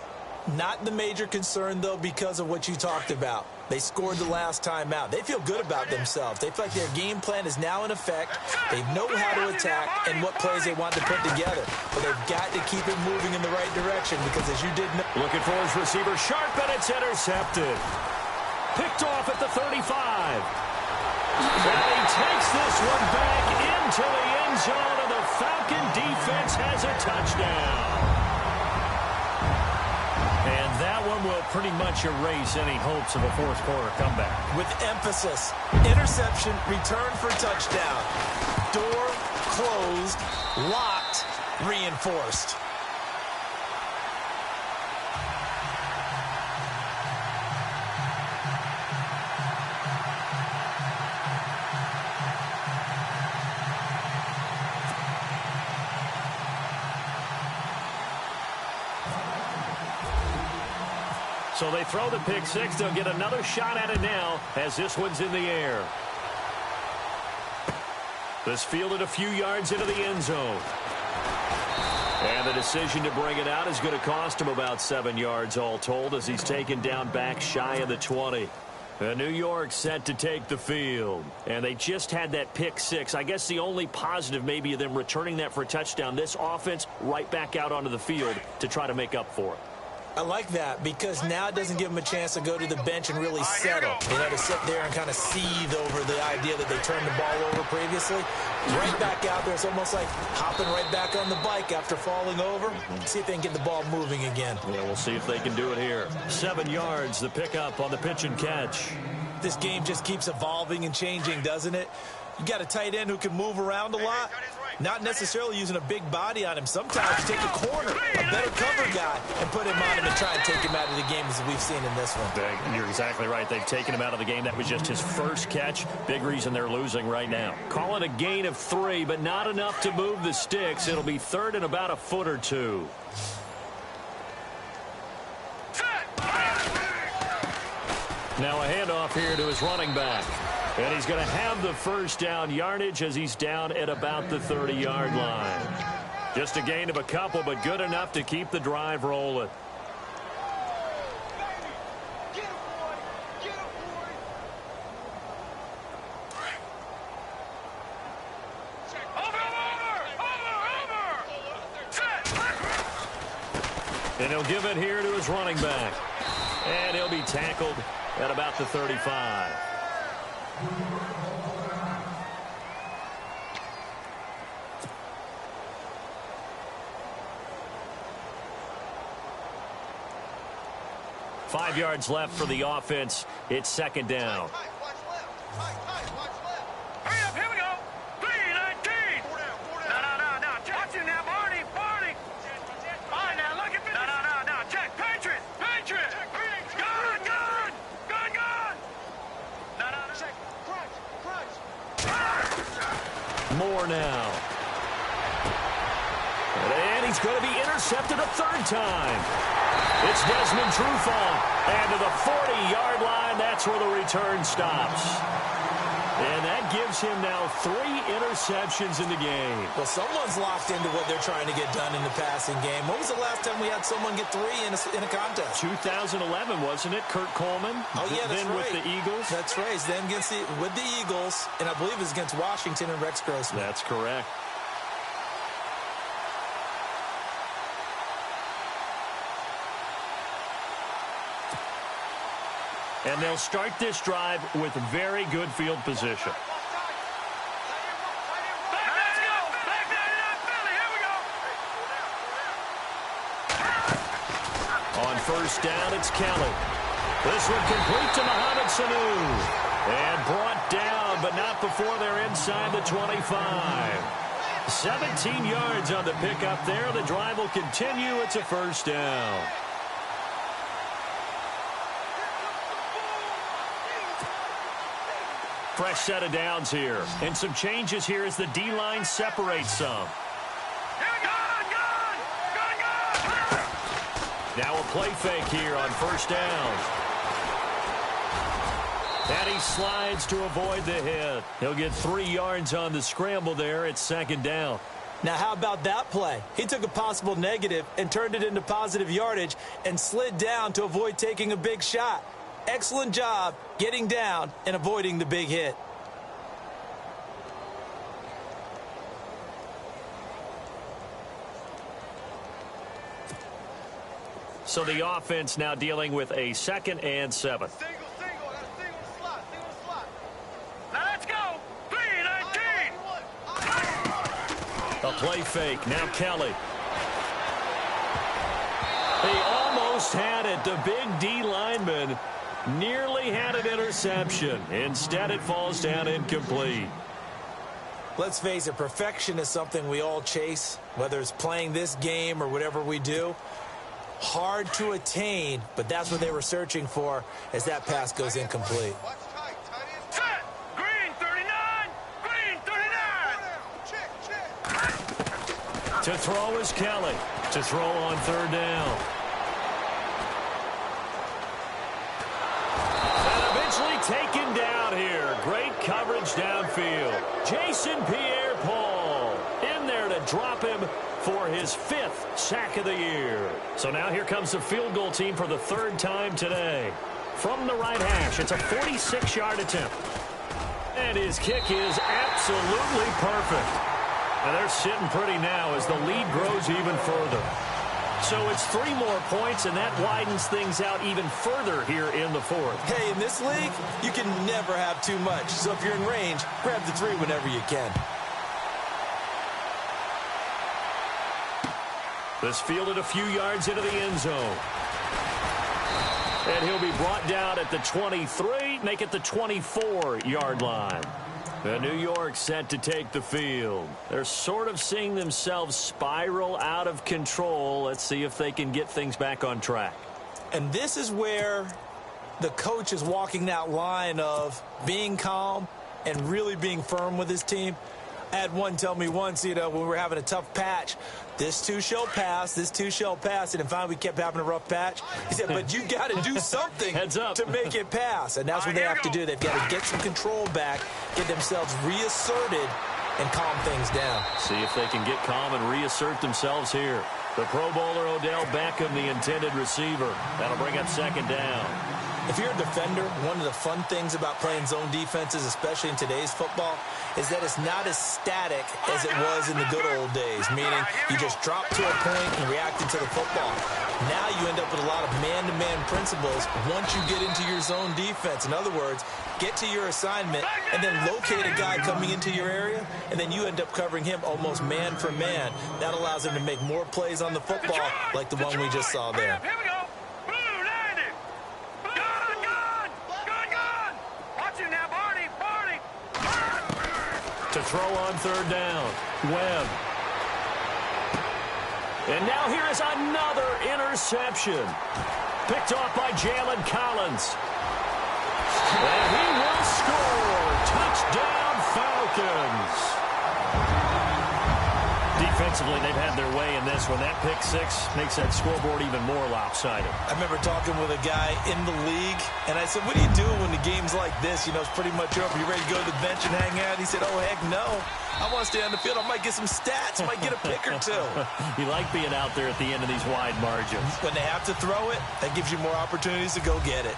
Not the major concern, though, because of what you talked about. They scored the last time out. They feel good about themselves. They feel like their game plan is now in effect. They know how to attack and what plays they want to put together. But they've got to keep it moving in the right direction because, as you did know... Looking for his receiver, sharp, and it's intercepted. Picked off at the 35. And he takes this one back into the end zone, and the Falcon defense has a touchdown. And that one will pretty much erase any hopes of a fourth quarter comeback. With emphasis, interception, return for touchdown. Door closed, locked, reinforced. So they throw the pick six. They'll get another shot at it now as this one's in the air. This fielded a few yards into the end zone. And the decision to bring it out is going to cost him about 7 yards all told as he's taken down back shy of the 20. And New York set to take the field. And they just had that pick six. I guess the only positive maybe of them returning that for a touchdown. This offense right back out onto the field to try to make up for it. I like that because now it doesn't give them a chance to go to the bench and really settle. They had to sit there and kind of seethe over the idea that they turned the ball over previously. Right back out there. It's almost like hopping right back on the bike after falling over. See if they can get the ball moving again. Yeah, we'll see if they can do it here. 7 yards, the pickup on the pitch and catch. This game just keeps evolving and changing, doesn't it? You got a tight end who can move around a lot. Not necessarily using a big body on him. Sometimes you take a corner, a better cover guy, and put him on him and try and take him out of the game as we've seen in this one. You're exactly right. They've taken him out of the game. That was just his first catch. Big reason they're losing right now. Call it a gain of 3, but not enough to move the sticks. It'll be third and about a foot or two. Now a handoff here to his running back. And he's going to have the first down yardage as he's down at about the 30-yard line. Just a gain of a couple, but good enough to keep the drive rolling. And he'll give it here to his running back. And he'll be tackled at about the 35. Five yards left for the offense. It's second down. Hurry up, here we go. 3-19. No. Watch it now, Barney. All right, now, look at this. No. Check. Patriot. Gun. No. Check. Crunch. More now. And he's going to be intercepted a third time. It's Desmond Trufant. And to the 40-yard line, that's where the return stops. And that gives him now 3 interceptions in the game. Well, someone's locked into what they're trying to get done in the passing game. When was the last time we had someone get 3 in a contest? 2011, wasn't it? Kurt Coleman. Oh, yeah, that's then right. with the Eagles. That's right. Then with the Eagles, and I believe it was against Washington and Rex Grossman. That's correct. And they'll start this drive with very good field position. On first down, it's Kelly. This one complete to Mohamed Sanu. And brought down, but not before they're inside the 25. 17 yards on the pickup there. The drive will continue. It's a first down. Fresh set of downs here. And some changes here as the D-line separates some. Now a play fake here on first down. And he slides to avoid the hit. He'll get 3 yards on the scramble there. It's second down. Now, how about that play? He took a possible negative and turned it into positive yardage and slid down to avoid taking a big shot. Excellent job getting down and avoiding the big hit. So the offense now dealing with a 2nd and 7. Let's go. 3-19. A play fake. Now Kelly. He almost had it. The big D lineman nearly had an interception. Instead, it falls down incomplete. Let's face it, perfection is something we all chase, whether it's playing this game or whatever we do. Hard to attain, but that's what they were searching for as that pass goes incomplete. Set. Green 39. Green 39. To throw is Kelly. To throw on third down. And eventually taken down here. Great coverage downfield. Jason Pierre-Paul in there to drop him for his 5th sack of the year. So now here comes the field goal team for the 3rd time today. From the right hash, it's a 46-yard attempt. And his kick is absolutely perfect. And they're sitting pretty now as the lead grows even further. So it's 3 more points, and that widens things out even further here in the 4th. Hey, in this league, you can never have too much. So if you're in range, grab the 3 whenever you can. This fielded a few yards into the end zone. And he'll be brought down at the 23, make it the 24-yard line. And New York set to take the field. They're sort of seeing themselves spiral out of control. Let's see if they can get things back on track. And this is where the coach is walking that line of being calm and really being firm with his team. I had one tell me once, when we were having a tough patch, this too shall pass, this too shall pass, and finally we kept having a rough patch. He said, but you got to do something to make it pass, and that's what they have to do. They've got to get some control back, get themselves reasserted, and calm things down. See if they can get calm and reassert themselves here. The Pro Bowler Odell Beckham, the intended receiver. That'll bring up second down. If you're a defender, one of the fun things about playing zone defenses, especially in today's football, is that it's not as static as it was in the good old days, meaning you just drop to a point and react to the football. Now you end up with a lot of man-to-man principles once you get into your zone defense. In other words, get to your assignment and then locate a guy coming into your area, and then you end up covering him almost man for man. That allows him to make more plays on the football like the one we just saw there. Here we go. To throw on third down, Webb. And now here is another interception. Picked off by Jalen Collins. And he will score. Touchdown, Falcons. Offensively, they've had their way in this one. That pick six makes that scoreboard even more lopsided. I remember talking with a guy in the league, and I said, what do you do when the game's like this? You know, it's pretty much over. You ready to go to the bench and hang out? He said, oh, heck no. I want to stay on the field. I might get some stats. Might get a pick or two. You like being out there at the end of these wide margins. When they have to throw it, that gives you more opportunities to go get it.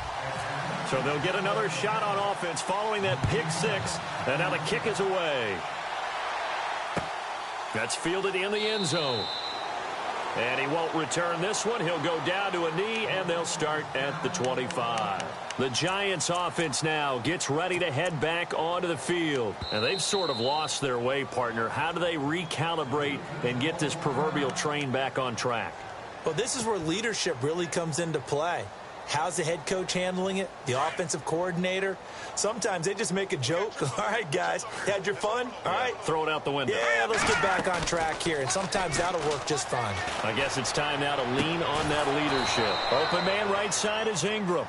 So they'll get another shot on offense following that pick six, and now the kick is away. That's fielded in the end zone. And he won't return this one. He'll go down to a knee, and they'll start at the 25. The Giants offense now gets ready to head back onto the field. And they've sort of lost their way, partner. How do they recalibrate and get this proverbial train back on track? Well, this is where leadership really comes into play. How's the head coach handling it? The offensive coordinator? Sometimes they just make a joke. All right, guys, had your fun? All right. Throw it out the window. Yeah, let's get back on track here. And sometimes that'll work just fine. I guess it's time now to lean on that leadership. Open man right side is Ingram.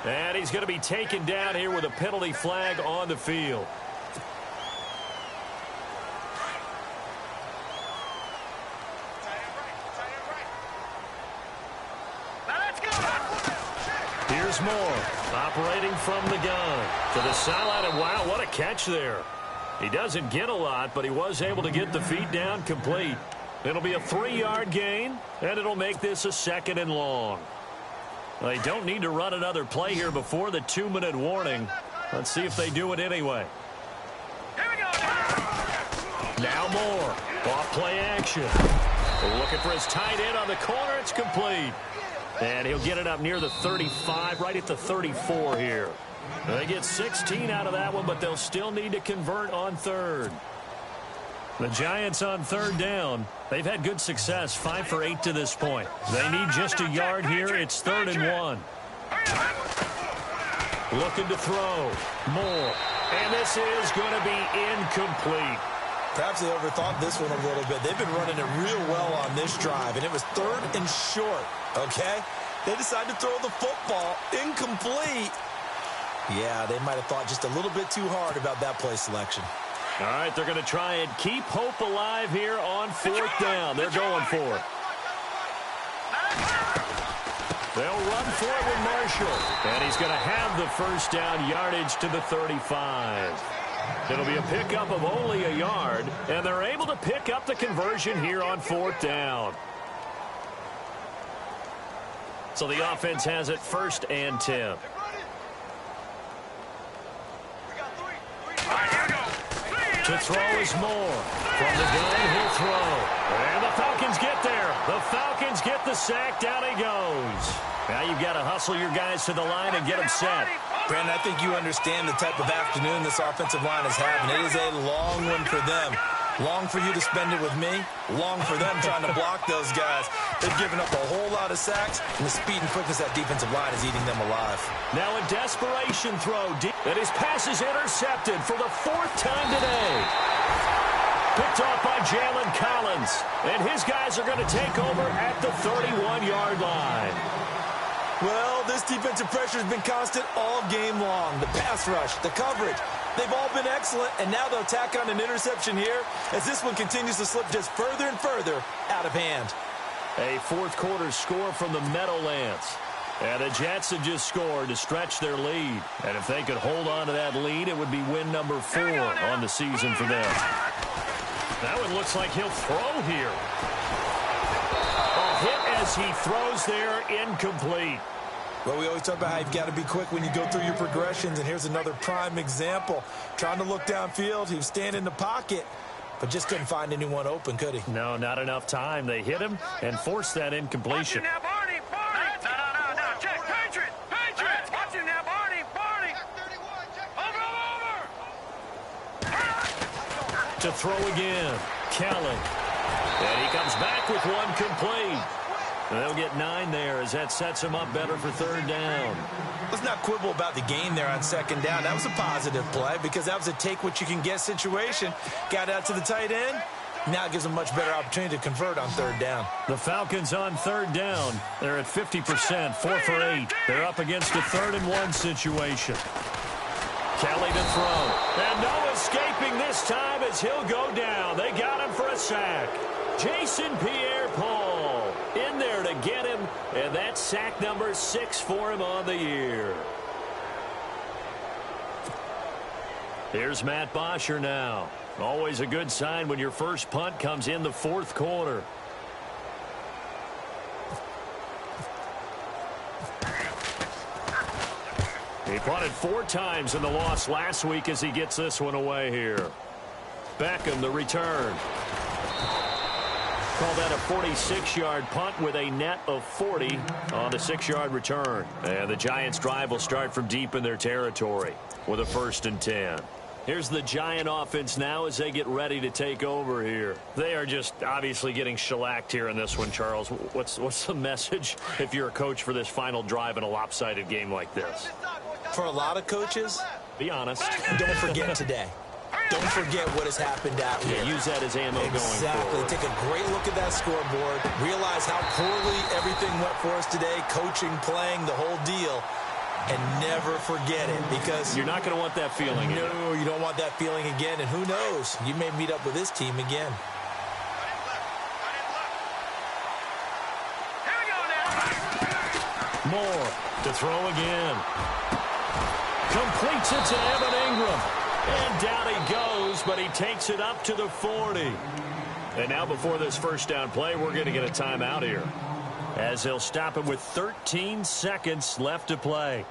And he's going to be taken down here with a penalty flag on the field. Here's Moore, operating from the gun to the sideline, and wow, what a catch there. He doesn't get a lot, but he was able to get the feet down complete. It'll be a 3-yard gain, and it'll make this a 2nd and long. They don't need to run another play here before the 2-minute warning. Let's see if they do it anyway. Here we go. Now Moore, off play action. Looking for his tight end on the corner, it's complete. And he'll get it up near the 35, right at the 34 here. They get 16 out of that one, but they'll still need to convert on third. The Giants on third down. They've had good success, 5 for 8 to this point. They need just a yard here. It's 3rd and 1. Looking to throw. Moore. And this is going to be incomplete. Perhaps they overthought this one a little bit. They've been running it real well on this drive, and it was 3rd and short, okay? They decided to throw the football incomplete. Yeah, they might have thought just a little bit too hard about that play selection. All right, they're going to try and keep hope alive here on 4th down. They're going for it. They'll run for it with Marshall. And he's going to have the first down yardage to the 35. It'll be a pickup of only a yard, and they're able to pick up the conversion here on 4th down. So the offense has it 1st and 10. To throw is Moore. From the gun, he'll throw. And the Falcons get there. The Falcons get the sack. Down he goes. Now you've got to hustle your guys to the line and get them set. Brandon, I think you understand the type of afternoon this offensive line is having. It is a long one for them. Long for you to spend it with me. Long for them trying to block those guys. They've given up a whole lot of sacks, and the speed and quickness of that defensive line is eating them alive. Now a desperation throw. And his pass is intercepted for the 4th time today. Picked off by Jalen Collins. And his guys are going to take over at the 31-yard line. Well, this defensive pressure has been constant all game long. The pass rush, the coverage, they've all been excellent, and now they'll tack on an interception here as this one continues to slip just further and further out of hand. A 4th quarter score from the Meadowlands. And the Jets have just scored to stretch their lead. And if they could hold on to that lead, it would be win number 4 on the season for them. That one looks like he'll throw here. A hit as he throws there, incomplete. Well, we always talk about how you've got to be quick when you go through your progressions, and here's another prime example. Trying to look downfield, he was standing in the pocket, but just couldn't find anyone open, could he? No, not enough time. They hit him and forced that incompletion. Watch him now, Barney. No. Check. Patriots. Watch him now, Barney. Over. To throw again. Kelly. And he comes back with one complete. They'll get 9 there as that sets him up better for 3rd down. Let's not quibble about the gain there on 2nd down. That was a positive play because that was a take-what-you-can-get situation. Got out to the tight end. Now it gives them a much better opportunity to convert on 3rd down. The Falcons on 3rd down. They're at 50%, 4 for 8. They're up against a 3rd and 1 situation. Kelly to throw. And no escaping this time as he'll go down. They got him for a sack. Jason Pierre-Paul in there to get him, and that's sack number 6 for him on the year. Here's Matt Bosher now. Always a good sign when your first punt comes in the fourth quarter. He punted 4 times in the loss last week as he gets this one away here. Beckham, the return. Call that a 46-yard punt with a net of 40 on the 6-yard return. And the Giants' drive will start from deep in their territory with a 1st and 10. Here's the Giant offense now as they get ready to take over here. They are just obviously getting shellacked here in this one, Charles. What's the message if you're a coach for this final drive in a lopsided game like this? For a lot of coaches, be honest. Don't forget today. Don't forget what has happened out here. Use that as ammo going forward. Exactly. Take a great look at that scoreboard. Realize how poorly everything went for us today. Coaching, playing, the whole deal. And never forget it, because you're not going to want that feeling. No, you don't want that feeling again. And who knows? You may meet up with this team again. Here we go now. Moore to throw again. Completes it to Evan Ingram. And down he goes, but he takes it up to the 40. And now before this first down play, we're going to get a timeout here, as they'll stop him with 13 seconds left to play.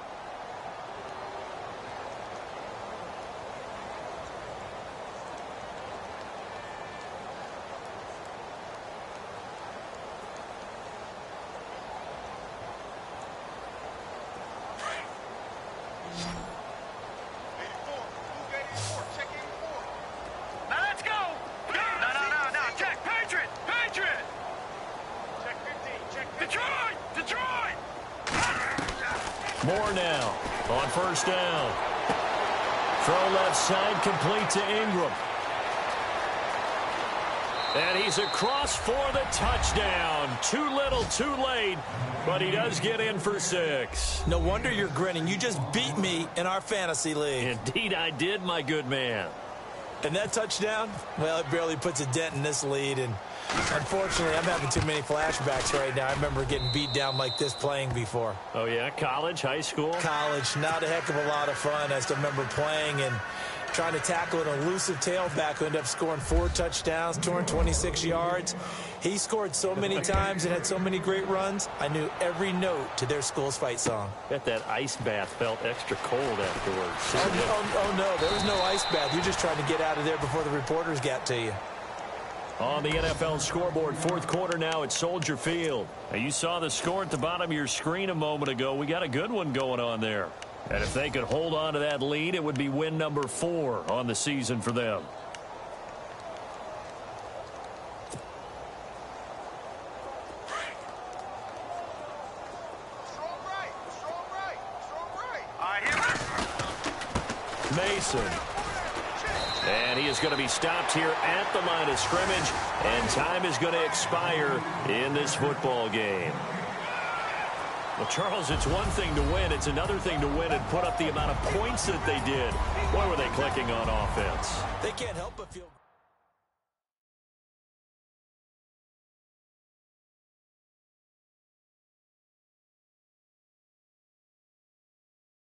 Moore now on first down. Throw left side, complete to Ingram. And he's across for the touchdown. Too little, too late, but he does get in for 6. No wonder you're grinning. You just beat me in our fantasy league. Indeed I did, my good man. And that touchdown, well, it barely puts a dent in this lead. And unfortunately, I'm having too many flashbacks right now. I remember getting beat down like this playing before. Oh, yeah? College, high school? College. Not a heck of a lot of fun. I still remember playing and trying to tackle an elusive tailback who ended up scoring 4 touchdowns, 226 yards. He scored so many times and had so many great runs, I knew every note to their school's fight song. Bet that ice bath felt extra cold afterwards. Oh, no, there was no ice bath. You're just trying to get out of there before the reporters got to you. On the NFL scoreboard, fourth quarter now at Soldier Field. Now, you saw the score at the bottom of your screen a moment ago. We got a good one going on there. And if they could hold on to that lead, it would be win number 4 on the season for them. Mason. And he is going to be stopped here at the line of scrimmage, and time is going to expire in this football game. Well, Charles, it's one thing to win. It's another thing to win and put up the amount of points that they did. Boy, were they clicking on offense. They can't help but feel...